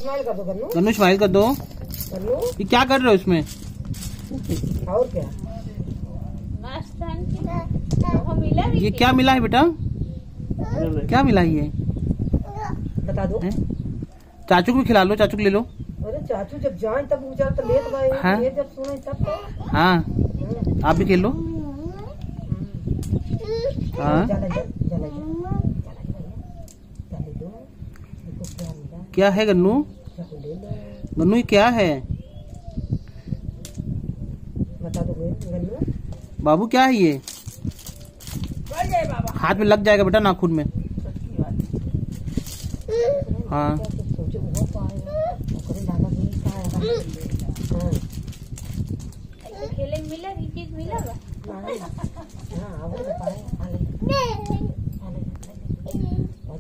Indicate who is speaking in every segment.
Speaker 1: Smile कर दो Gannu.
Speaker 2: Gannu smile कर दो।
Speaker 1: गन्नू
Speaker 2: ये क्या कर रहे हो इसमें?
Speaker 1: और क्या
Speaker 2: ये क्या मिला है बेटा? क्या मिला है ये?
Speaker 1: बता दो।
Speaker 2: चाचू को खिला लो, चाचू को ले लो।
Speaker 1: अरे चाचू जब जाए तब बेचारा तो लेट गए।
Speaker 2: हाँ?
Speaker 1: ये जब सुने तब तो।
Speaker 2: हाँ आप भी खेल लो। हाँ क्या है गन्नू? गन्नू ये क्या है?
Speaker 1: बता दो गन्नू।
Speaker 2: बाबू क्या है ये? हाथ में लग जाएगा बेटा, नाखून में। हाँ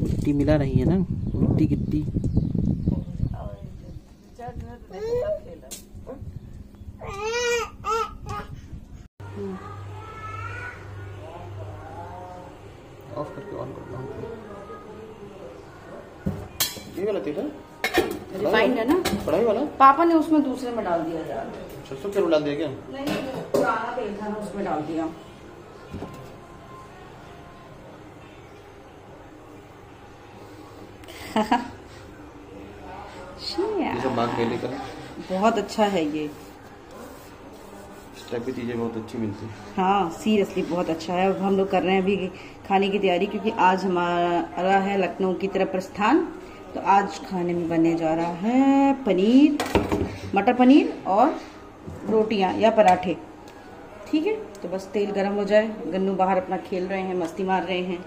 Speaker 2: गिट्टी मिला रही है ना, गिट्टी गिट्टी। ऑफ करके ऑन करता हूँ। ये वाला तेल है,
Speaker 3: रिफाइंड है ना,
Speaker 2: कढ़ाई वाला।
Speaker 3: पापा ने उसमें दूसरे में डाल दिया यार।
Speaker 2: सरसों तेल डाल दिया क्या?
Speaker 3: नहीं, वो पुराना तेल था ना, उसमें डाल दिया।
Speaker 2: ये सब बात पहले का
Speaker 3: बहुत अच्छा है ये।
Speaker 2: इस टाइप की चीजें बहुत अच्छी मिलती है।
Speaker 3: हाँ सीरियसली बहुत अच्छा है। अब हम लोग कर रहे हैं अभी खाने की तैयारी, क्योंकि आज हमारा है लखनऊ की तरफ प्रस्थान। तो आज खाने में बनने जा रहा है पनीर, मटर पनीर और रोटियां या पराठे। ठीक है, तो बस तेल गरम हो जाए। गन्नू बाहर अपना खेल रहे हैं, मस्ती मार रहे हैं।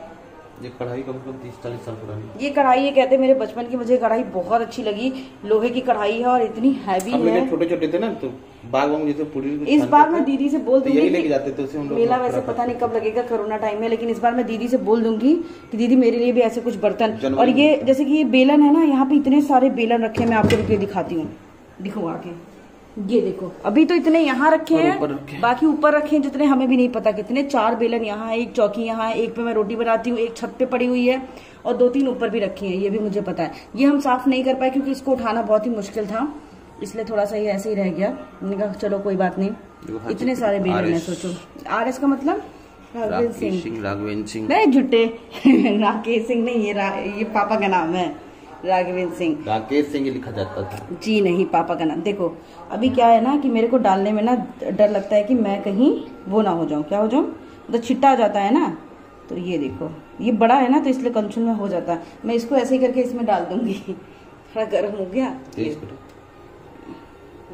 Speaker 2: ये कढ़ाई कम से कम 30-40 साल पुरानी।
Speaker 3: ये कढ़ाई, ये कहते हैं मेरे बचपन की, मुझे कढ़ाई बहुत अच्छी लगी। लोहे की कढ़ाई है और इतनी हैवी है।
Speaker 2: छोटे छोटे थे ना तो बाग वाग जैसे पूरी
Speaker 3: इस बार मैं दीदी से बोल दूंगी,
Speaker 2: लेके जाते थे उसे हम लोग।
Speaker 3: मेला वैसे पता नहीं कब लगेगा, कोरोना टाइम में, लेकिन इस बार मैं दीदी से बोल दूंगी कि दीदी मेरे लिए भी ऐसे कुछ बर्तन। और ये जैसे कि ये बेलन है ना, यहाँ पे इतने सारे बेलन रखे हैं। मैं आपको रुपये दिखाती हूँ, दिखो आके। ये देखो, अभी तो इतने यहाँ रखे हैं, बाकी ऊपर रखे हैं जितने हमें भी नहीं पता कितने। 4 बेलन यहाँ है, एक चौकी यहाँ है, एक पे मैं रोटी बनाती हूँ, एक छत पे पड़ी हुई है और 2-3 ऊपर भी रखी हैं। ये भी मुझे पता है। ये हम साफ नहीं कर पाए क्योंकि इसको उठाना बहुत ही मुश्किल था, इसलिए थोड़ा सा ये ऐसे ही रह गया। मैंने कहा चलो कोई बात नहीं। इतने सारे बेलन है, सोचो। RS का मतलब राघवेंद्र सिंह नहीं, झुट्टे राकेश सिंह नहीं, ये पापा का नाम है, राघवेंद्र सिंह।
Speaker 2: राकेश सिंह लिखा जाता था
Speaker 3: जी, नहीं पापा का नाम। देखो अभी क्या है ना कि मेरे को डालने में ना डर लगता है कि मैं कहीं वो ना हो जाऊं। क्या हो जाऊं? तो छिट्टा आ जाता है ना। तो ये देखो, ये बड़ा है ना तो इसलिए कंचुल में हो जाता है। मैं इसको ऐसे ही करके इसमें डाल दूंगी। थोड़ा गर्म हो गया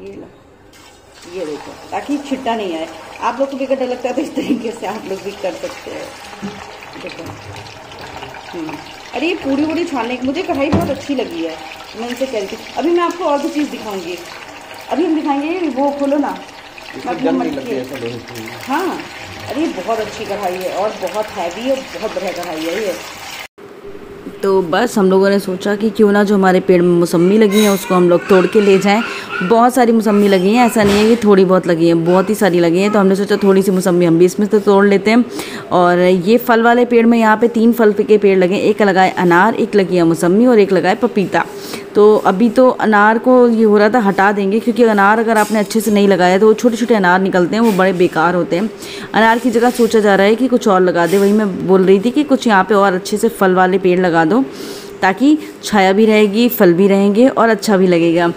Speaker 3: ये देखो, ताकि छिट्टा नहीं आए। आप लोग को भी डर लगता है तो इस तरीके से आप लोग भी कर सकते हैं। देखो अरे ये पूरी वूरी छानने की मुझे कढ़ाई बहुत अच्छी लगी है। मैं इनसे कह रही थी। अभी मैं आपको और भी चीज़ दिखाऊंगी। अभी हम दिखाएंगे, वो खोलो ना। हाँ अरे बहुत अच्छी कढ़ाई है और बहुत हैवी है, बहुत बढ़िया कढ़ाई है ये। तो बस हम लोगों ने सोचा कि क्यों ना जो हमारे पेड़ में मौसम्मी लगी हैं उसको हम लोग तोड़ के ले जाएं। बहुत सारी मौसम्मी लगी हैं, ऐसा नहीं है कि थोड़ी बहुत लगी हैं, बहुत ही सारी लगी हैं। तो हमने सोचा थोड़ी सी मौसम्मी हम भी इसमें से तोड़ लेते हैं। और ये फल वाले पेड़ में यहाँ पे 3 फल के पेड़ लगे। एक लगा है अनार, एक लगी है मौसम्मी और एक लगा है पपीता। तो अभी तो अनार को ये हो रहा था हटा देंगे, क्योंकि अनार अगर आपने अच्छे से नहीं लगाया तो वो छोटे छोटे अनार निकलते हैं, वो बड़े बेकार होते हैं। अनार की जगह सोचा जा रहा है कि कुछ और लगा दे। वही मैं बोल रही थी कि कुछ यहाँ पे और अच्छे से फल वाले पेड़ लगा दो, ताकि छाया भी रहेगी, फल भी रहेंगे और अच्छा भी लगेगा।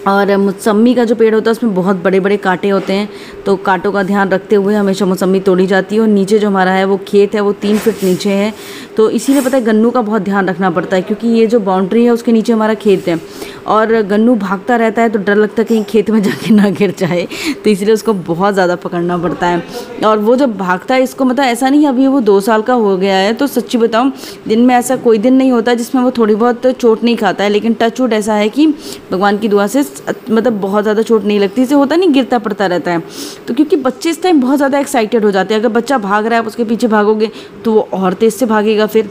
Speaker 3: और मौसम्मी का जो पेड़ होता है उसमें बहुत बड़े बड़े कांटे होते हैं, तो कांटों का ध्यान रखते हुए हमेशा मौसम्मी तोड़ी जाती है। और नीचे जो हमारा है वो खेत है, वो 3 फीट नीचे है, तो इसीलिए पता है गन्नू का बहुत ध्यान रखना पड़ता है, क्योंकि ये जो बाउंड्री है उसके नीचे हमारा खेत है और गन्नू भागता रहता है, तो डर लगता है कहीं खेत में जाके ना गिर जाए, तो इसलिए उसको बहुत ज़्यादा पकड़ना पड़ता है। और वो जब भागता है, इसको मतलब ऐसा नहीं अभी वो 2 साल का हो गया है, तो सच्ची बताऊँ दिन में ऐसा कोई दिन नहीं होता जिसमें वो थोड़ी बहुत चोट नहीं खाता है। लेकिन टच वुड ऐसा है कि भगवान की दुआ से मतलब बहुत ज़्यादा चोट नहीं लगती। इसे होता नहीं गिरता पड़ता रहता है, तो क्योंकि बच्चे इस टाइम बहुत ज़्यादा एक्साइटेड हो जाते हैं। अगर बच्चा भाग रहा है, आप उसके पीछे भागोगे तो वो और तेज़ से भागेगा फिर,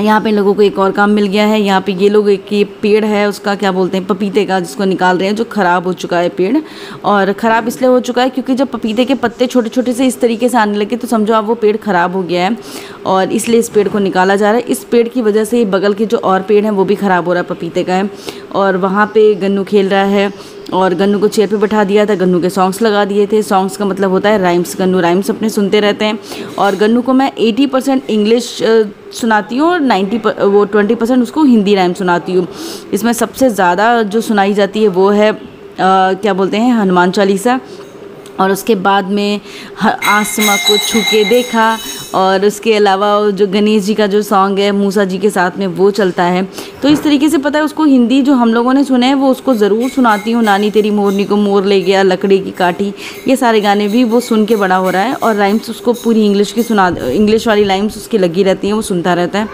Speaker 3: यहाँ पे इन लोगों को एक और काम मिल गया है। यहाँ पे ये लोग एक ये पेड़ है उसका क्या बोलते हैं, पपीते का, जिसको निकाल रहे हैं, जो ख़राब हो चुका है पेड़। और ख़राब इसलिए हो चुका है क्योंकि जब पपीते के पत्ते छोटे छोटे से इस तरीके से आने लगे तो समझो आप वो पेड़ ख़राब हो गया है और इसलिए इस पेड़ को निकाला जा रहा है। इस पेड़ की वजह से बगल के जो और पेड़ हैं वो भी ख़राब हो रहा है, पपीते का है। और वहाँ पर गन्नू खेल रहा है और गन्नू को चेयर पे बैठा दिया था, गन्नू के सॉन्ग्स लगा दिए थे। सॉन्ग्स का मतलब होता है राइम्स, गन्नू राइम्स अपने सुनते रहते हैं। और गन्नू को मैं 80% इंग्लिश सुनाती हूँ और 20% उसको हिंदी राइम सुनाती हूँ। इसमें सबसे ज़्यादा जो सुनाई जाती है वो है क्या बोलते हैं, हनुमान चालीसा। और उसके बाद में आसमां को छू के देखा, और उसके अलावा जो गणेश जी का जो सॉन्ग है मूसा जी के साथ में वो चलता है। तो इस तरीके से पता है उसको हिंदी जो हम लोगों ने सुने हैं वो उसको ज़रूर सुनाती हूँ। नानी तेरी मोरनी को मोर ले गया, लकड़ी की काठी, ये सारे गाने भी वो सुन के बड़ा हो रहा है। और राइम्स उसको पूरी इंग्लिश वाली राइम्स उसकी लगी रहती हैं, वो सुनता रहता है।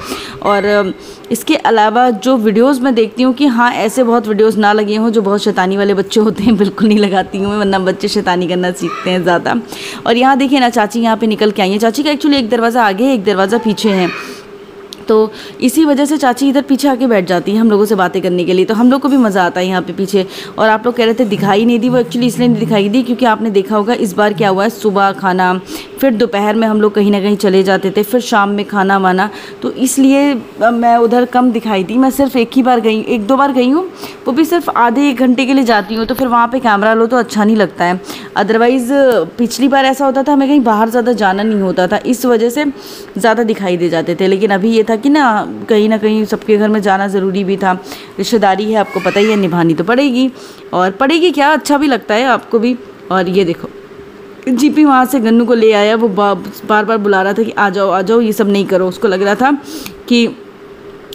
Speaker 3: और इसके अलावा जो वीडियोज़ मैं देखती हूँ कि हाँ ऐसे बहुत वीडियोज़ ना लगे हों जो बहुत शैतानी वाले बच्चे होते हैं, बिल्कुल नहीं लगाती हूँ, वरना बच्चे शैतानी करना सीखते हैं ज़्यादा। और यहाँ देखिए ना चाची यहाँ पे निकल के आई हैं। चाची का एक्चुअली एक दरवाज़ा आगे है, एक दरवाज़ा पीछे है, तो इसी वजह से चाची इधर पीछे आके बैठ जाती है हम लोगों से बातें करने के लिए। तो हम लोग को भी मज़ा आता है यहाँ पे पीछे। और आप लोग कह रहे थे दिखाई नहीं दी, वो एक्चुअली इसलिए नहीं दिखाई दी क्योंकि आपने देखा होगा इस बार क्या हुआ है, सुबह खाना, फिर दोपहर में हम लोग कहीं ना कहीं चले जाते थे, फिर शाम में खाना वाना, तो इसलिए मैं उधर कम दिखाई दी। मैं सिर्फ एक दो बार गई हूँ, वो भी सिर्फ आधे 1 घंटे के लिए जाती हूँ, तो फिर वहाँ पर कैमरा लो तो अच्छा नहीं लगता है। अदरवाइज़ पिछली बार ऐसा होता था हमें कहीं बाहर ज़्यादा जाना नहीं होता था, इस वजह से ज़्यादा दिखाई दे जाते थे। लेकिन अभी ये था कि ना कहीं सबके घर में जाना ज़रूरी भी था, रिश्तेदारी है आपको पता ही है, निभानी तो पड़ेगी। और पड़ेगी क्या, अच्छा भी लगता है आपको भी। और ये देखो जीपी वहाँ से गन्नू को ले आया, वो बार बार बुला रहा था कि आ जाओ ये सब नहीं करो। उसको लग रहा था कि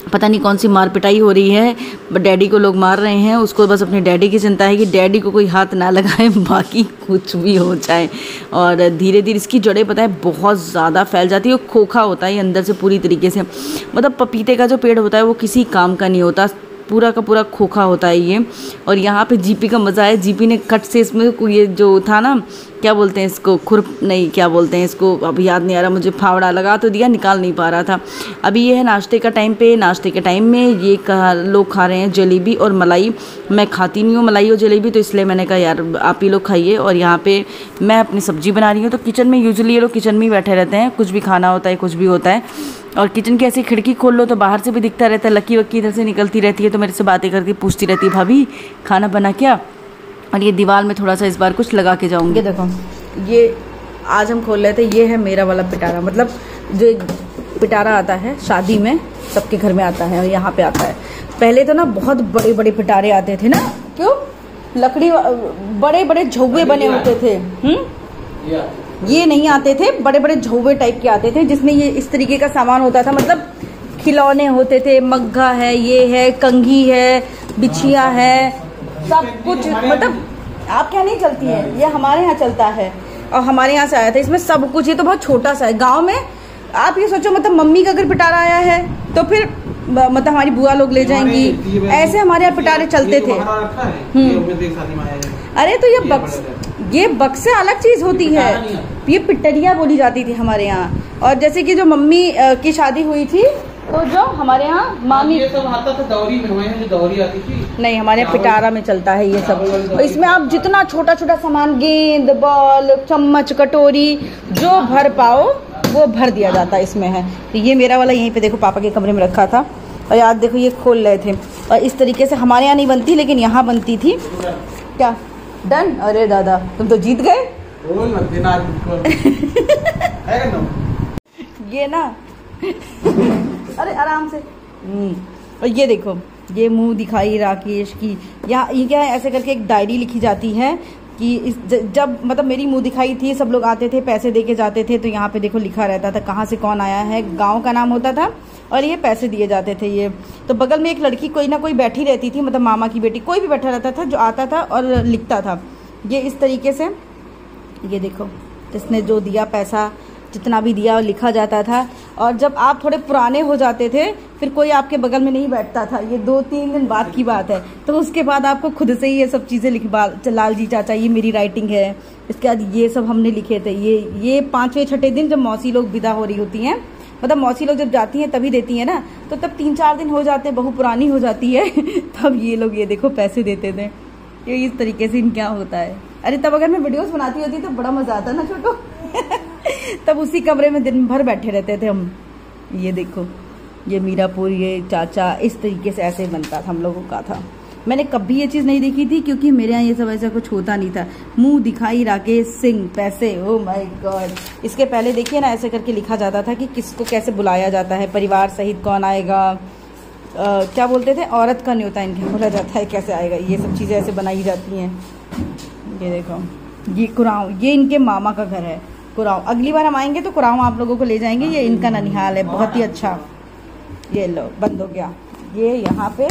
Speaker 3: पता नहीं कौन सी मार पिटाई हो रही है, डैडी को लोग मार रहे हैं, उसको बस अपने डैडी की चिंता है कि डैडी को कोई हाथ ना लगाए, बाकी कुछ भी हो जाए। और धीरे धीरे इसकी जड़ें पता है बहुत ज़्यादा फैल जाती है, वो खोखा होता है अंदर से पूरी तरीके से। मतलब पपीते का जो पेड़ होता है वो किसी काम का नहीं होता, पूरा का पूरा खोखा होता है ये। और यहाँ पे जीपी का मज़ा है, जीपी ने कट से इसमें ये जो था ना क्या बोलते हैं इसको, खुरप नहीं क्या बोलते हैं इसको, अभी याद नहीं आ रहा मुझे, फावड़ा लगा तो दिया, निकाल नहीं पा रहा था। अभी ये है नाश्ते का टाइम पे, नाश्ते के टाइम में ये लोग खा रहे हैं जलेबी और मलाई। मैं खाती नहीं हूँ मलाई और जलेबी, तो इसलिए मैंने कहा यार आप ही लोग खाइए। और यहाँ पे मैं अपनी सब्ज़ी बना रही हूँ। तो किचन में यूजुअली ये लोग किचन में ही बैठे रहते हैं, कुछ भी खाना होता है, कुछ भी होता है। और किचन की ऐसी खिड़की खोल लो तो बाहर से भी दिखता रहता है, लक्की वक्की इधर से निकलती रहती है, तो मेरे से बातें करके पूछती रहती है भाभी खाना बना क्या। और ये दीवार में थोड़ा सा इस बार कुछ लगा के जाऊँगी। देखो ये आज हम खोल रहे थे, ये है मेरा वाला पिटारा, मतलब जो एक पिटारा आता है शादी में, सबके घर में आता है और यहाँ पे आता है। पहले तो ना बहुत बड़े बड़े पिटारे आते थे ना, क्यों, लकड़ी बड़े बड़े झौवे बने होते थे। ये नहीं आते थे, बड़े बड़े झौवे टाइप के आते थे जिसमें ये इस तरीके का सामान होता था, मतलब खिलौने होते थे, मग्घा है, ये है, कंघी है, बिछिया है, सब कुछ। मतलब आप क्या नहीं चलती है, ये हमारे यहाँ चलता है और हमारे यहाँ से आया था, इसमें सब कुछ। ये तो बहुत छोटा सा है, गांव में आप ये सोचो, मतलब मम्मी का अगर पिटारा आया है तो फिर मतलब हमारी बुआ लोग ले जाएंगी, ऐसे हमारे यहाँ पिटारे चलते थे। अरे तो ये बक्से अलग चीज होती है, ये पिटरिया बोली जाती थी हमारे यहाँ। और जैसे कि जो मम्मी की शादी हुई थी तो जो हमारे यहाँ मामी,
Speaker 2: ये सब आता था दौरी में, जो दौरी आती थी
Speaker 3: नहीं, हमारे यहाँ पिटारा में चलता है ये सब। और इसमें आप जितना छोटा छोटा सामान, गेंद, बॉल, चम्मच, कटोरी, जो भर पाओ वो भर दिया जाता है इसमें है। तो ये मेरा वाला यहीं पे देखो पापा के कमरे में रखा था, और यार देखो ये खोल रहे थे। और इस तरीके से हमारे यहाँ नहीं बनती, लेकिन यहाँ बनती थी। क्या डन? अरे दादा तुम तो जीत गए। ये ना अरे आराम से। और ये देखो, ये मुंह दिखाई राकेश की, यहाँ ये क्या है, ऐसे करके एक डायरी लिखी जाती है कि जब मतलब मेरी मुंह दिखाई थी, सब लोग आते थे, पैसे दे के जाते थे, तो यहाँ पे देखो लिखा रहता था कहाँ से कौन आया है, गांव का नाम होता था और ये पैसे दिए जाते थे। ये तो बगल में एक लड़की कोई ना कोई बैठी रहती थी, मतलब मामा की बेटी, कोई भी बैठा रहता था जो आता था और लिखता था। ये इस तरीके से, ये देखो जिसने जो दिया पैसा, जितना भी दिया लिखा जाता था। और जब आप थोड़े पुराने हो जाते थे फिर कोई आपके बगल में नहीं बैठता था, ये 2-3 दिन बाद की बात है, तो उसके बाद आपको खुद से ही ये सब चीज़ें लिखवा, लाल जी चाचा ये मेरी राइटिंग है, इसके बाद ये सब हमने लिखे थे। ये 5वें 6ठे दिन जब मौसी लोग विदा हो रही होती हैं मतलब मौसी लोग जब जाती हैं तभी देती है ना, तो तब 3-4 दिन हो जाते हैं, बहू पुरानी हो जाती है तब ये लोग ये देखो पैसे देते थे। ये इस तरीके से इनका होता है। अरे तब अगर मैं वीडियोस बनाती होती तो बड़ा मजा आता ना छोटो तब उसी कमरे में दिन भर बैठे रहते थे हम। ये देखो ये मीरापुर, ये चाचा, इस तरीके से ऐसे बनता था हम लोगों का था। मैंने कभी ये चीज़ नहीं देखी थी क्योंकि मेरे यहाँ ये सब ऐसा कुछ होता नहीं था। मुंह दिखाई राकेश सिंह पैसे, ओ माय गॉड। इसके पहले देखिए ना ऐसे करके लिखा जाता था कि किसको कैसे बुलाया जाता है, परिवार सहित कौन आएगा, क्या बोलते थे, औरत का न्योता इनके बोला जाता है, कैसे आएगा, ये सब चीज़ें ऐसे बनाई जाती हैं। ये देखो ये कुराऊँ, ये इनके मामा का घर है कुराऊँ। अगली बार हम आएंगे तो कुराऊँ आप लोगों को ले जाएंगे। ये इनका ननिहाल है, बहुत ही अच्छा। ये लो बंद हो गया ये यहाँ पे।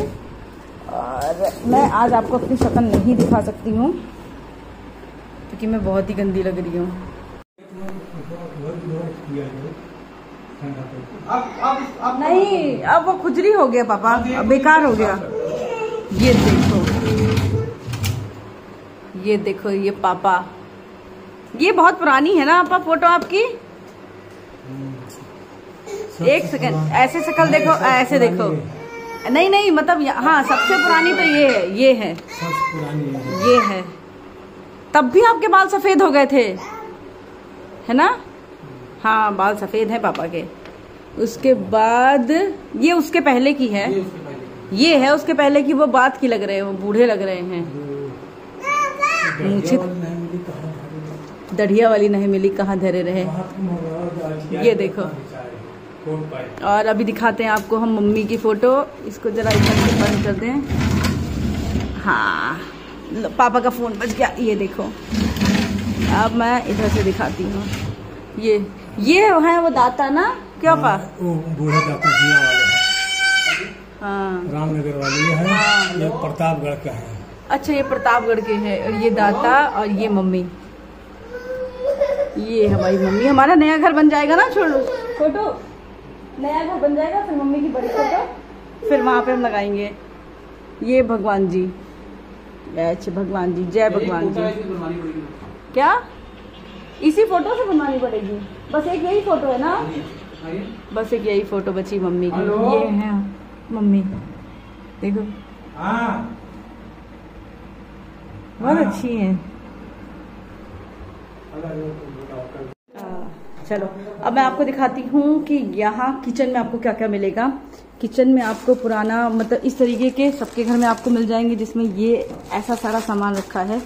Speaker 3: और मैं आज आपको अपनी शक्ल नहीं दिखा सकती हूँ क्योंकि मैं बहुत ही गंदी लग रही हूँ। नहीं अब वो खुजली हो गया पापा, अब बेकार हो गया। ये देखो ये पापा, ये बहुत पुरानी है ना पापा फोटो आपकी। एक सेकंड ऐसे शक्ल देखो, ऐसे देखो। नहीं मतलब हाँ सबसे पुरानी तो ये है ये है। तब भी आपके बाल सफेद हो गए थे है ना? हाँ बाल सफेद हैं पापा के। उसके बाद ये उसके पहले की है, ये है उसके पहले की। वो बात की लग रहे हैं, वो बूढ़े लग रहे हैं। मुझे दढ़िया वाली नहीं मिली, कहाँ धरे रहे। ये देखो। और अभी दिखाते हैं आपको हम मम्मी की फोटो। इसको जरा इधर से बंद कर दें। हाँ पापा का फोन बज गया। ये देखो अब मैं इधर से दिखाती हूँ। ये है वो दाता ना, क्या पा
Speaker 4: बूढ़े दाता दिया वाले हैं।
Speaker 3: हाँ
Speaker 4: रामनगर वाले है। हाँ। ये प्रतापगढ़ का है।
Speaker 3: अच्छा ये प्रतापगढ़ के है। और ये दाता और ये मम्मी, ये हमारी मम्मी। हमारा नया घर बन जाएगा ना छोटो, नया घर बन जाएगा फिर मम्मी की बड़ी फोटो फिर वहां पे हम लगाएंगे। ये भगवान जी, अच्छा भगवान जी, जय भगवान जी। क्या इसी फोटो से बनवानी पड़ेगी? बस एक यही फोटो है ना? बस एक यही फोटो बची मम्मी की। ये है मम्मी, देखो बहुत अच्छी है। चलो अब मैं आपको दिखाती हूँ कि यहाँ किचन में आपको क्या क्या मिलेगा। किचन में आपको पुराना मतलब इस तरीके के सबके घर में आपको मिल जाएंगे, जिसमें ये ऐसा सारा सामान रखा है।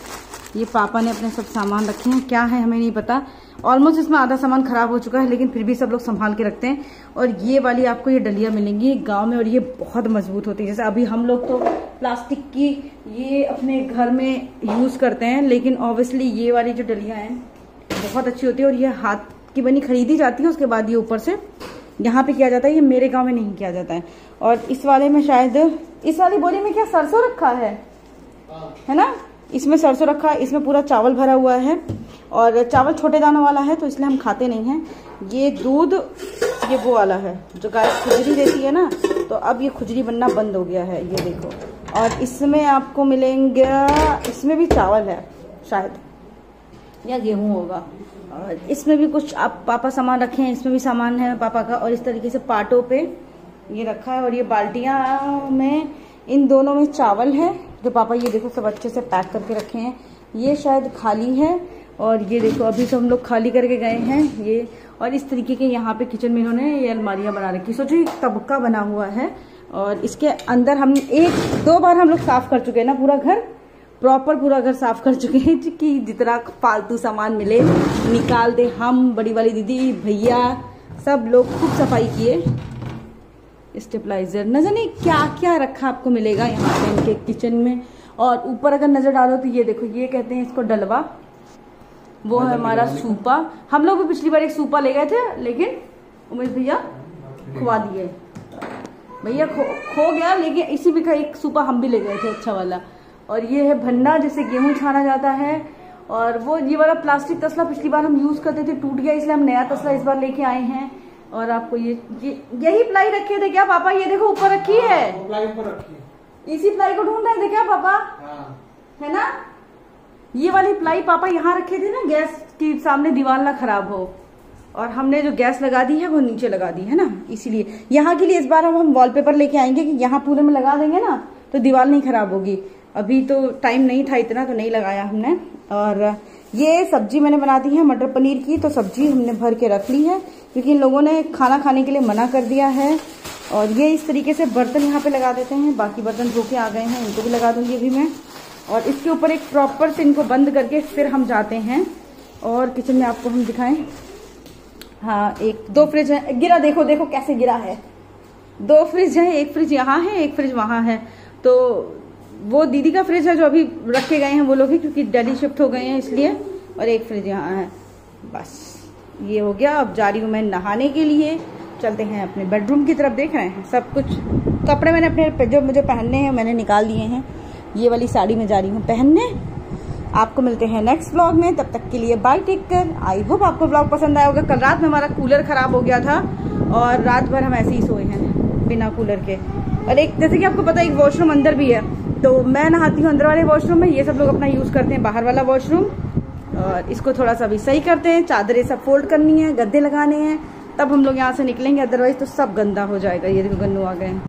Speaker 3: ये पापा ने अपने सब सामान रखे हैं, क्या है हमें नहीं पता। ऑलमोस्ट इसमें आधा सामान खराब हो चुका है लेकिन फिर भी सब लोग संभाल के रखते हैं। और ये वाली आपको ये डलिया मिलेंगी गांव में, और ये बहुत मजबूत होती है। जैसे अभी हम लोग तो प्लास्टिक की ये अपने घर में यूज करते हैं, लेकिन ऑब्वियसली ये वाली जो डलिया है बहुत अच्छी होती है। और ये हाथ की बनी खरीदी जाती है, उसके बाद ये ऊपर से यहाँ पे किया जाता है। ये मेरे गांव में नहीं किया जाता है। और इस वाले में शायद, इस वाली बोरी में क्या सरसों रखा है ना? इसमें सरसों रखा है, इसमें पूरा चावल भरा हुआ है। और चावल छोटे दानों वाला है तो इसलिए हम खाते नहीं हैं। ये दूध ये वो वाला है जो गाय खुजरी देती है ना, तो अब ये खुजरी बनना बंद हो गया है। ये देखो। और इसमें आपको मिलेंगे, इसमें भी चावल है शायद या गेहूं होगा। और इसमें भी कुछ आप पापा सामान रखे हैं, इसमें भी सामान है पापा का। और इस तरीके से पाटों पे ये रखा है। और ये बाल्टियां में, इन दोनों में चावल है जो पापा ये देखो सब अच्छे से पैक करके रखे हैं। ये शायद खाली है। और ये देखो अभी सब हम लोग खाली करके गए हैं ये। और इस तरीके के यहाँ पे किचन में इन्होंने ये अलमारियां बना रखी। सोचो एक तबका बना हुआ है और इसके अंदर हम 1-2 बार हम लोग साफ कर चुके हैं ना, पूरा घर प्रॉपर पूरा घर साफ कर चुके हैं कि जितना फालतू सामान मिले निकाल दे। हम, बड़ी वाली दीदी, भैया, सब लोग खूब सफाई किए। स्टेबलाइजर, न जाने क्या क्या रखा आपको मिलेगा यहाँ पे इनके किचन में। और ऊपर अगर नजर डालो तो ये देखो, ये कहते हैं इसको डलवा। वो है हमारा सूपा। हम लोग भी पिछली बार एक सूपा ले गए थे लेकिन उमेश भैया खुवा दिए। भैया खो गया, लेकिन इसी में का एक सूपा हम भी ले गए थे अच्छा वाला। और ये है भंडा, जिसे गेहूं छाना जाता है। और वो ये वाला प्लास्टिक तसला पिछली बार हम यूज करते थे, टूट गया, इसलिए हम नया तसला इस बार लेके आए हैं। और आपको यही प्लाई रखे थे क्या पापा? ये देखो ऊपर रखी है,
Speaker 4: प्लाई ऊपर रखी है।
Speaker 3: इसी प्लाई को ढूंढ रहे थे क्या पापा? है ना? ये वाली प्लाई पापा यहाँ रखे थे ना, गैस के सामने दीवार ना खराब हो। और हमने जो गैस लगा दी है वो नीचे लगा दी है ना, इसीलिए यहाँ के लिए इस बार हम वॉलपेपर लेके आएंगे कि यहाँ पूरे में लगा देंगे ना तो दीवार नहीं खराब होगी। अभी तो टाइम नहीं था इतना तो नहीं लगाया हमने। और ये सब्जी मैंने बना दी है मटर पनीर की, तो सब्जी हमने भर के रख ली है क्योंकि इन लोगों ने खाना खाने के लिए मना कर दिया है। और ये इस तरीके से बर्तन यहाँ पे लगा देते हैं, बाकी बर्तन धो के आ गए हैं, इनको भी लगा दूंगी अभी मैं। और इसके ऊपर एक प्रॉपर से इनको बंद करके फिर हम जाते हैं और किचन में आपको हम दिखाएं। हाँ, एक 2 फ्रिज है, गिरा देखो देखो कैसे गिरा है। 2 फ्रिज है, एक फ्रिज यहाँ है, एक फ्रिज वहाँ है। तो वो दीदी का फ्रिज है जो अभी रखे गए हैं वो लोग ही, क्योंकि डैडी शिफ्ट हो गए हैं इसलिए। और एक फ्रिज यहाँ है, बस ये हो गया। अब जा रही हूँ मैं नहाने के लिए, चलते हैं अपने बेडरूम की तरफ। देख रहे हैं सब कुछ कपड़े मैंने अपने जो मुझे पहनने हैं मैंने निकाल दिए हैं। ये वाली साड़ी में जा रही हूँ पहनने। आपको मिलते हैं नेक्स्ट व्लॉग में, तब तक के लिए bye, take care. I hope आपको व्लॉग पसंद आया होगा। कल रात में हमारा कूलर खराब हो गया था और रात भर हम ऐसे ही सोए हैं बिना कूलर के। और एक जैसे कि आपको पता है एक वॉशरूम अंदर भी है, तो मैं नहाती हूँ अंदर वाले वॉशरूम में, ये सब लोग अपना यूज करते हैं बाहर वाला वॉशरूम। और इसको थोड़ा सा भी सही करते हैं, चादरें सब फोल्ड करनी है, गद्दे लगाने हैं, तब हम लोग यहाँ से निकलेंगे, अदरवाइज तो सब गंदा हो जाएगा। ये देखो गन्नू आ गए हैं।